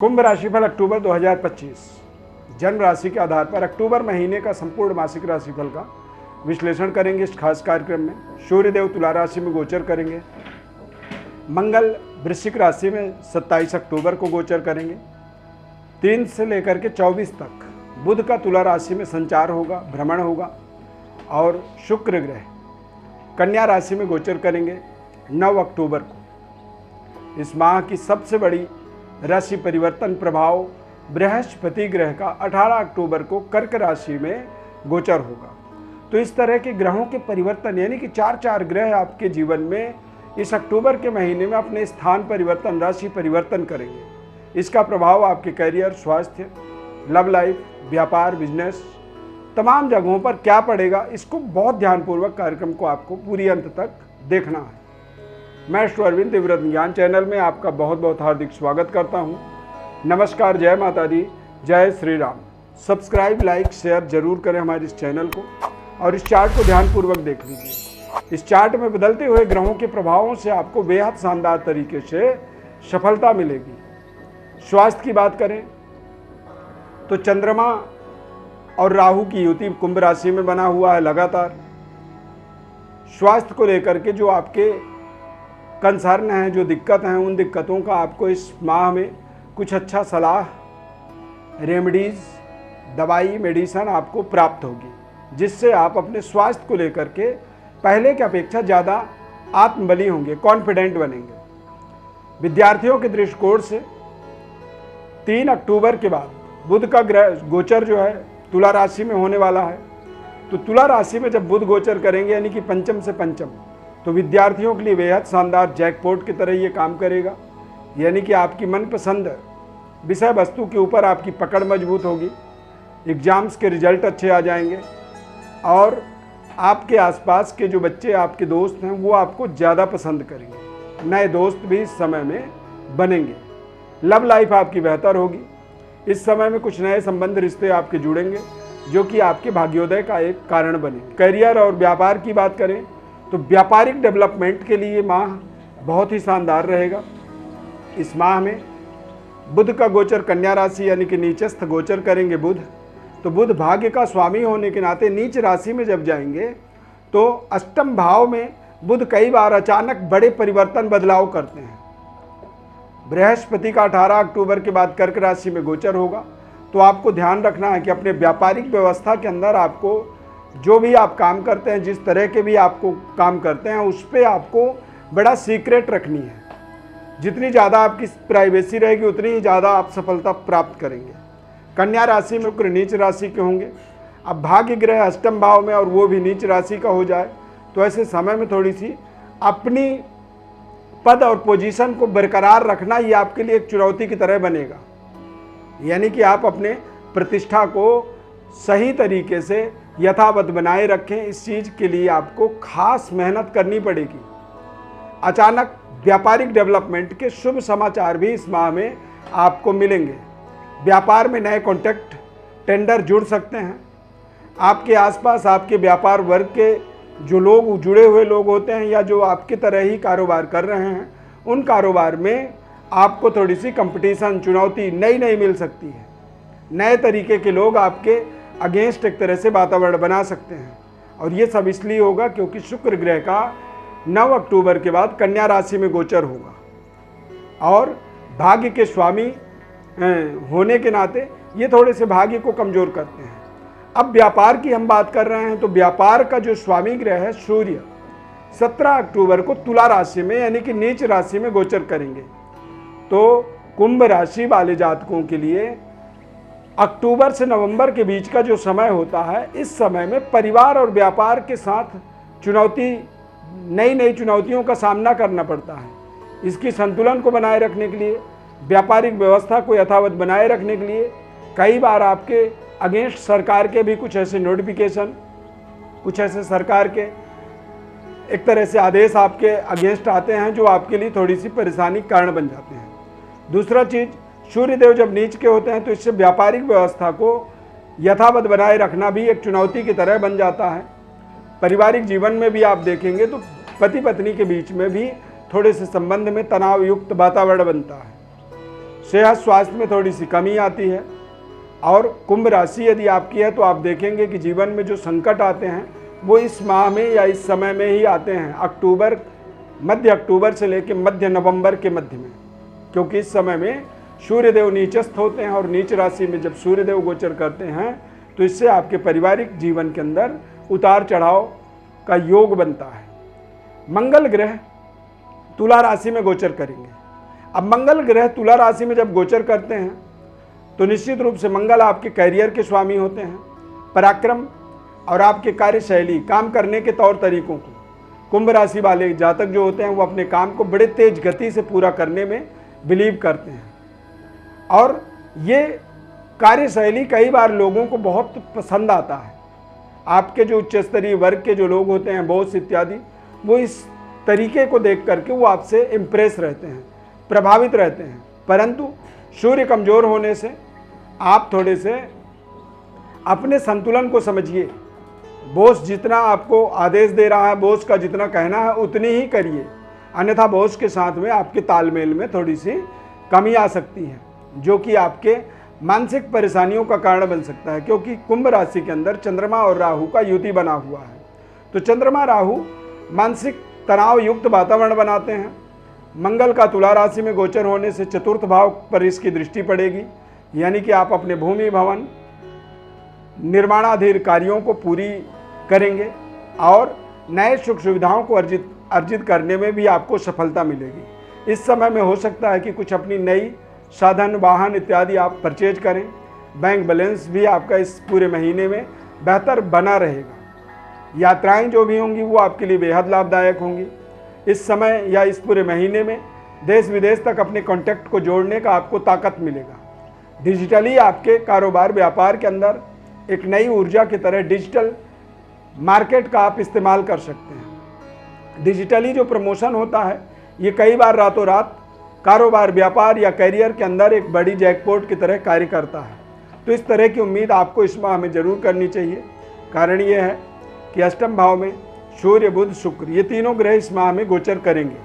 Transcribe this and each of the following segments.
कुंभ राशिफल अक्टूबर 2025 जन्म राशि के आधार पर अक्टूबर महीने का संपूर्ण मासिक राशिफल का विश्लेषण करेंगे। इस खास कार्यक्रम में सूर्यदेव तुला राशि में गोचर करेंगे। मंगल वृश्चिक राशि में 27 अक्टूबर को गोचर करेंगे। 3 से लेकर के 24 तक बुध का तुला राशि में संचार होगा, भ्रमण होगा। और शुक्र ग्रह कन्या राशि में गोचर करेंगे 9 अक्टूबर को। इस माह की सबसे बड़ी राशि परिवर्तन प्रभाव बृहस्पति ग्रह का 18 अक्टूबर को कर्क राशि में गोचर होगा। तो इस तरह के ग्रहों के परिवर्तन यानी कि 4 ग्रह आपके जीवन में इस अक्टूबर के महीने में अपने स्थान परिवर्तन, राशि परिवर्तन करेंगे। इसका प्रभाव आपके करियर, स्वास्थ्य, लव लाइफ, व्यापार, बिजनेस तमाम जगहों पर क्या पड़ेगा, इसको बहुत ध्यानपूर्वक कार्यक्रम को आपको पूरी अंत तक देखना है। मैं अरविंद दिव्यरत्न ज्ञान चैनल में आपका बहुत बहुत हार्दिक स्वागत करता हूं। नमस्कार, जय माता दी, जय Shri Ram. Subscribe, like, share जरूर करें हमारे इस चैनल को और इस चार्ट को ध्यानपूर्वक देख लीजिए। इस चार्ट में बदलते हुए ग्रहों के प्रभावों से आपको बेहद शानदार तरीके से सफलता मिलेगी। स्वास्थ्य की बात करें तो चंद्रमा और राहु की युति कुंभ राशि में बना हुआ है लगातार। स्वास्थ्य को लेकर के जो आपके कंसर्न हैं, जो दिक्कत हैं, उन दिक्कतों का आपको इस माह में कुछ अच्छा सलाह, रेमेडीज, दवाई, मेडिसन आपको प्राप्त होगी, जिससे आप अपने स्वास्थ्य को लेकर के पहले की अपेक्षा ज़्यादा आत्मबली होंगे, कॉन्फिडेंट बनेंगे। विद्यार्थियों के दृष्टिकोण से 3 अक्टूबर के बाद बुध का ग्रह गोचर जो है तुला राशि में होने वाला है। तो तुला राशि में जब बुध गोचर करेंगे यानी कि पंचम से पंचम, तो विद्यार्थियों के लिए बेहद शानदार जैकपॉट की तरह ये काम करेगा। यानी कि आपकी मनपसंद विषय वस्तु के ऊपर आपकी पकड़ मजबूत होगी, एग्जाम्स के रिजल्ट अच्छे आ जाएंगे और आपके आसपास के जो बच्चे, आपके दोस्त हैं, वो आपको ज़्यादा पसंद करेंगे। नए दोस्त भी इस समय में बनेंगे। लव लाइफ आपकी बेहतर होगी। इस समय में कुछ नए संबंध, रिश्ते आपके जुड़ेंगे जो कि आपके भाग्योदय का एक कारण बनेंगे। करियर और व्यापार की बात करें तो व्यापारिक डेवलपमेंट के लिए माह बहुत ही शानदार रहेगा। इस माह में बुध का गोचर कन्या राशि यानी कि नीचस्थ गोचर करेंगे बुध। तो बुध भाग्य का स्वामी होने के नाते नीच राशि में जब जाएंगे तो अष्टम भाव में बुध कई बार अचानक बड़े परिवर्तन, बदलाव करते हैं। बृहस्पति का 18 अक्टूबर के बाद कर्क राशि में गोचर होगा। तो आपको ध्यान रखना है कि अपने व्यापारिक व्यवस्था के अंदर आपको जो भी आप काम करते हैं, जिस तरह के भी आपको काम करते हैं, उस पर आपको बड़ा सीक्रेट रखनी है। जितनी ज़्यादा आपकी प्राइवेसी रहेगी उतनी ही ज़्यादा आप सफलता प्राप्त करेंगे। कन्या राशि में शुक्र नीच राशि के होंगे। अब भाग्य ग्रह अष्टम भाव में और वो भी नीच राशि का हो जाए तो ऐसे समय में थोड़ी सी अपनी पद और पोजीशन को बरकरार रखना ये आपके लिए एक चुनौती की तरह बनेगा। यानी कि आप अपने प्रतिष्ठा को सही तरीके से यथावत बनाए रखें। इस चीज़ के लिए आपको खास मेहनत करनी पड़ेगी। अचानक व्यापारिक डेवलपमेंट के शुभ समाचार भी इस माह में आपको मिलेंगे। व्यापार में नए कॉन्टैक्ट, टेंडर जुड़ सकते हैं। आपके आसपास आपके व्यापार वर्ग के जो लोग, जुड़े हुए लोग होते हैं या जो आपकी तरह ही कारोबार कर रहे हैं, उन कारोबार में आपको थोड़ी सी कंपटीशन, चुनौती नई मिल सकती है। नए तरीके के लोग आपके अगेंस्ट एक तरह से वातावरण बना सकते हैं। और ये सब इसलिए होगा क्योंकि शुक्र ग्रह का 9 अक्टूबर के बाद कन्या राशि में गोचर होगा और भाग्य के स्वामी होने के नाते ये थोड़े से भाग्य को कमज़ोर करते हैं। अब व्यापार की हम बात कर रहे हैं तो व्यापार का जो स्वामी ग्रह है सूर्य 17 अक्टूबर को तुला राशि में यानी कि नीच राशि में गोचर करेंगे। तो कुंभ राशि वाले जातकों के लिए अक्टूबर से नवंबर के बीच का जो समय होता है, इस समय में परिवार और व्यापार के साथ चुनौती, नई चुनौतियों का सामना करना पड़ता है। इसकी संतुलन को बनाए रखने के लिए, व्यापारिक व्यवस्था को यथावत बनाए रखने के लिए कई बार आपके अगेंस्ट सरकार के भी कुछ ऐसे नोटिफिकेशन, कुछ ऐसे सरकार के एक तरह से आदेश आपके अगेंस्ट आते हैं जो आपके लिए थोड़ी सी परेशानी का कारण बन जाते हैं। दूसरा चीज़, सूर्यदेव जब नीच के होते हैं तो इससे व्यापारिक व्यवस्था को यथावत बनाए रखना भी एक चुनौती की तरह बन जाता है। पारिवारिक जीवन में भी आप देखेंगे तो पति पत्नी के बीच में भी थोड़े से संबंध में तनाव युक्त वातावरण बनता है। सेहत स्वास्थ्य में थोड़ी सी कमी आती है। और कुंभ राशि यदि आपकी है तो आप देखेंगे कि जीवन में जो संकट आते हैं वो इस माह में या इस समय में ही आते हैं, मध्य अक्टूबर से लेकर मध्य नवंबर के मध्य में, क्योंकि इस समय में सूर्यदेव नीचस्थ होते हैं और नीच राशि में जब सूर्यदेव गोचर करते हैं तो इससे आपके पारिवारिक जीवन के अंदर उतार चढ़ाव का योग बनता है। मंगल ग्रह तुला राशि में गोचर करेंगे। अब मंगल ग्रह तुला राशि में जब गोचर करते हैं तो निश्चित रूप से मंगल आपके कैरियर के स्वामी होते हैं। पराक्रम और आपके कार्यशैली, काम करने के तौर तरीकों को कुंभ राशि वाले जातक जो होते हैं वो अपने काम को बड़े तेज गति से पूरा करने में बिलीव करते हैं। और ये कार्यशैली कई बार लोगों को बहुत पसंद आता है। आपके जो उच्च स्तरीय वर्ग के जो लोग होते हैं, बॉस इत्यादि, वो इस तरीके को देख करके वो आपसे इम्प्रेस रहते हैं, प्रभावित रहते हैं। परंतु सूर्य कमज़ोर होने से आप थोड़े से अपने संतुलन को समझिए। बॉस जितना आपको आदेश दे रहा है, बॉस का जितना कहना है उतनी ही करिए, अन्यथा बॉस के साथ में आपके तालमेल में थोड़ी सी कमी आ सकती है, जो कि आपके मानसिक परेशानियों का कारण बन सकता है। क्योंकि कुंभ राशि के अंदर चंद्रमा और राहु का युति बना हुआ है, तो चंद्रमा राहु मानसिक तनाव युक्त वातावरण बनाते हैं। मंगल का तुला राशि में गोचर होने से चतुर्थ भाव पर इसकी दृष्टि पड़ेगी, यानी कि आप अपने भूमि भवन निर्माणाधीन कार्यों को पूरी करेंगे और नए सुख सुविधाओं को अर्जित करने में भी आपको सफलता मिलेगी। इस समय में हो सकता है कि कुछ अपनी नई साधन, वाहन इत्यादि आप परचेज करें। बैंक बैलेंस भी आपका इस पूरे महीने में बेहतर बना रहेगा। यात्राएं जो भी होंगी वो आपके लिए बेहद लाभदायक होंगी। इस समय या इस पूरे महीने में देश विदेश तक अपने कॉन्टैक्ट को जोड़ने का आपको ताकत मिलेगा। डिजिटली आपके कारोबार व्यापार के अंदर एक नई ऊर्जा की तरह डिजिटल मार्केट का आप इस्तेमाल कर सकते हैं। डिजिटली जो प्रमोशन होता है ये कई बार रातों रात कारोबार, व्यापार या करियर के अंदर एक बड़ी जैकपॉट की तरह कार्य करता है। तो इस तरह की उम्मीद आपको इस माह में जरूर करनी चाहिए। कारण ये है कि अष्टम भाव में सूर्य, बुध, शुक्र ये तीनों ग्रह इस माह में गोचर करेंगे।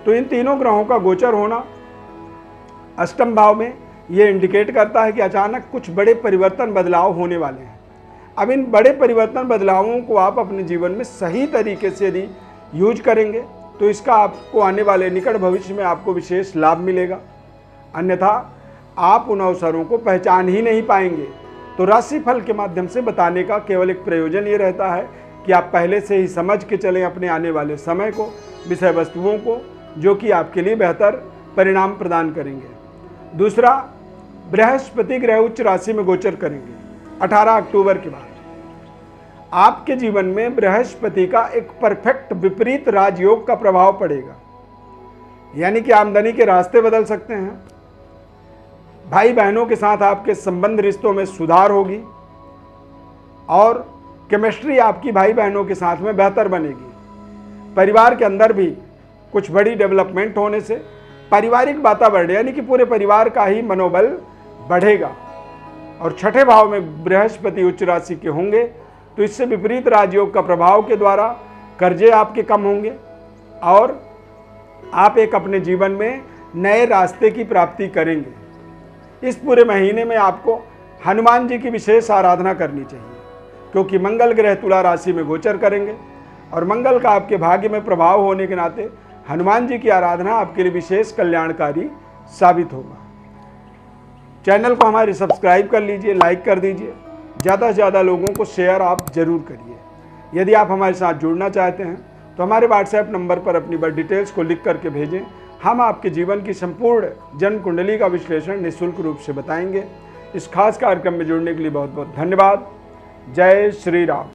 तो इन तीनों ग्रहों का गोचर होना अष्टम भाव में ये इंडिकेट करता है कि अचानक कुछ बड़े परिवर्तन, बदलाव होने वाले हैं। अब इन बड़े परिवर्तन, बदलावों को आप अपने जीवन में सही तरीके से यदि यूज करेंगे तो इसका आपको आने वाले निकट भविष्य में आपको विशेष लाभ मिलेगा, अन्यथा आप उन अवसरों को पहचान ही नहीं पाएंगे। तो राशिफल के माध्यम से बताने का केवल एक प्रयोजन ये रहता है कि आप पहले से ही समझ के चलें अपने आने वाले समय को, विषय वस्तुओं को, जो कि आपके लिए बेहतर परिणाम प्रदान करेंगे। दूसरा, बृहस्पति ग्रह उच्च राशि में गोचर करेंगे 18 अक्टूबर के बाद। आपके जीवन में बृहस्पति का एक परफेक्ट विपरीत राजयोग का प्रभाव पड़ेगा, यानी कि आमदनी के रास्ते बदल सकते हैं। भाई बहनों के साथ आपके संबंध, रिश्तों में सुधार होगी और केमिस्ट्री आपकी भाई बहनों के साथ में बेहतर बनेगी। परिवार के अंदर भी कुछ बड़ी डेवलपमेंट होने से पारिवारिक वातावरण यानी कि पूरे परिवार का ही मनोबल बढ़ेगा। और छठे भाव में बृहस्पति उच्च राशि के होंगे तो इससे विपरीत राजयोग का प्रभाव के द्वारा कर्जे आपके कम होंगे और आप एक अपने जीवन में नए रास्ते की प्राप्ति करेंगे। इस पूरे महीने में आपको हनुमान जी की विशेष आराधना करनी चाहिए, क्योंकि मंगल ग्रह तुला राशि में गोचर करेंगे और मंगल का आपके भाग्य में प्रभाव होने के नाते हनुमान जी की आराधना आपके लिए विशेष कल्याणकारी साबित होगा। चैनल को हमारे सब्सक्राइब कर लीजिए, लाइक कर दीजिए, ज़्यादा से ज़्यादा लोगों को शेयर आप जरूर करिए। यदि आप हमारे साथ जुड़ना चाहते हैं तो हमारे व्हाट्सएप नंबर पर अपनी बर्थ डिटेल्स को लिख करके भेजें। हम आपके जीवन की संपूर्ण जन्म कुंडली का विश्लेषण निःशुल्क रूप से बताएंगे। इस खास कार्यक्रम में जुड़ने के लिए बहुत बहुत धन्यवाद। जय श्री राम।